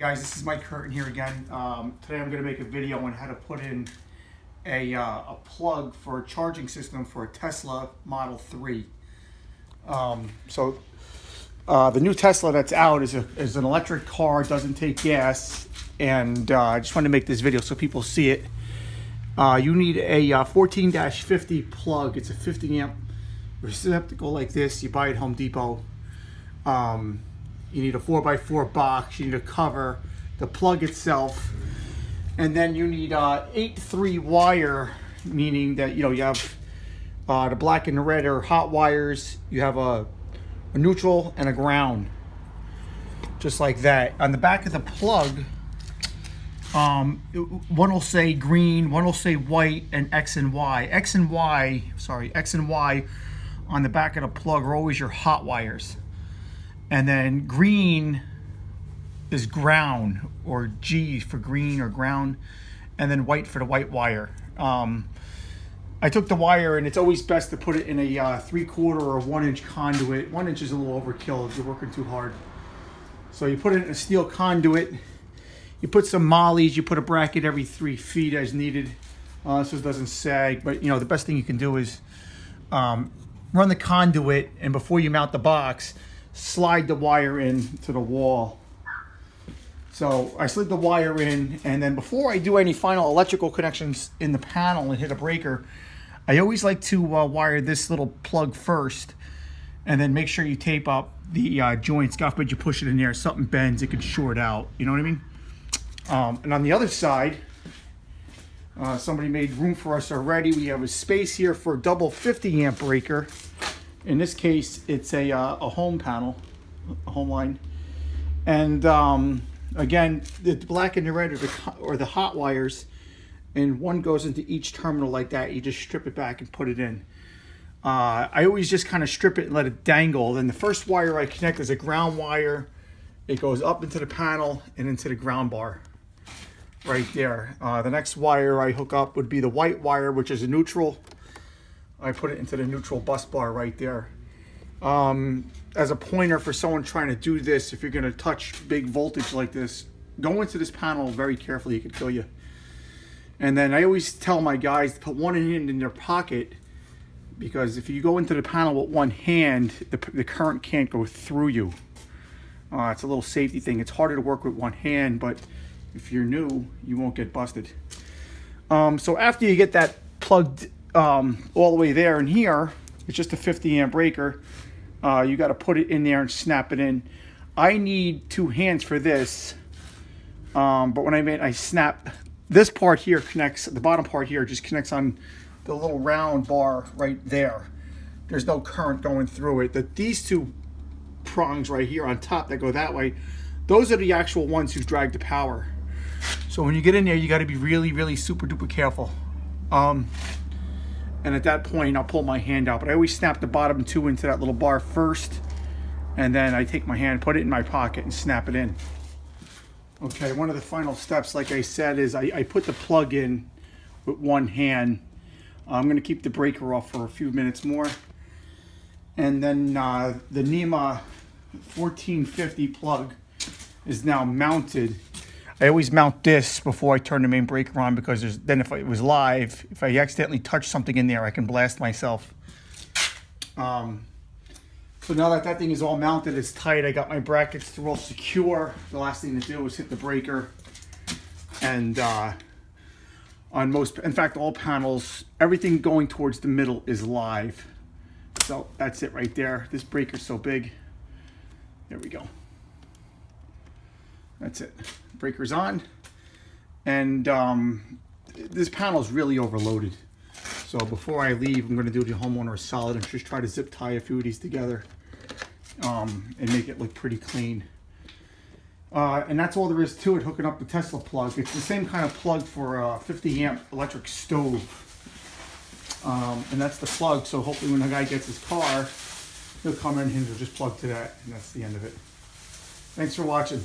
Guys, this is Mike Curtin here again. Today I'm going to make a video on how to put in a plug for a charging system for a Tesla Model 3. The new Tesla that's out is an electric car, doesn't take gas, and I just wanted to make this video so people see it. You need a 14-50 plug. It's a 50 amp receptacle like this. You buy it at Home Depot. You need a 4x4 box, you need a cover, the plug itself, and then you need 8-3 wire, meaning that you have the black and the red are hot wires. You have a neutral and a ground, just like that. On the back of the plug, one will say green, one will say white, and X and Y. X and Y on the back of the plug are always your hot wires. And then green is ground, or G for green or ground, and then white for the white wire. I took the wire, and it's always best to put it in a 3/4 or 1 inch conduit. 1 inch is a little overkill if you're working too hard. So you put it in a steel conduit. You put some mollies. You put a bracket every 3 feet as needed, so it doesn't sag. But the best thing you can do is run the conduit, and before you mount the box, slide the wire in to the wall. So I slid the wire in, and then before I do any final electrical connections in the panel and hit a breaker, I always like to wire this little plug first, and then make sure you tape up the joints. God forbid you push it in there, something bends, it could short out. You know what I mean? And on the other side, somebody made room for us already. We have a space here for a double 50 amp breaker. In this case, it's a home panel, a home line. And again, the black and the red are the hot wires, and one goes into each terminal like that. You just strip it back and put it in. I always just kind of strip it and let it dangle. Then the first wire I connect is a ground wire. It goes up into the panel and into the ground bar right there. The next wire I hook up would be the white wire, which is a neutral. I put it into the neutral bus bar right there. As a pointer for someone trying to do this, if you're going to touch big voltage like this, go into this panel very carefully. It could kill you. And then I always tell my guys to put one hand in their pocket, because if you go into the panel with one hand, the current can't go through you. It's a little safety thing. It's harder to work with one hand, but if you're new, you won't get busted. So after you get that plugged all the way there and here, it's just a 50 amp breaker. You got to put it in there and snap it in. I need 2 hands for this, but when I snap, this part here connects, the bottom part here just connects on the little round bar right there. There's no current going through it. These 2 prongs right here on top that go that way, those are the actual ones who drag the power. So when you get in there, you got to be really, really super duper careful. And at that point, I'll pull my hand out. But I always snap the bottom 2 into that little bar first. And then I take my hand, put it in my pocket, and snap it in. Okay, one of the final steps, like I said, is I put the plug in with one hand. I'm going to keep the breaker off for a few minutes more. And then the NEMA 1450 plug is now mounted. I always mount this before I turn the main breaker on, because then if it was live, if I accidentally touch something in there, I can blast myself. So now that thing is all mounted, it's tight, I got my brackets, they're all secure. The last thing to do is hit the breaker. And on most, in fact, all panels, everything going towards the middle is live. So that's it right there. This breaker's so big. There we go. That's it. Breaker's on, and this panel is really overloaded. So before I leave, I'm going to do the homeowner a solid and just try to zip tie a few of these together and make it look pretty clean. And that's all there is to it, hooking up the Tesla plug. It's the same kind of plug for a 50 amp electric stove. And that's the plug, so hopefully when the guy gets his car, he'll come in and he'll just plug to that, and that's the end of it. Thanks for watching.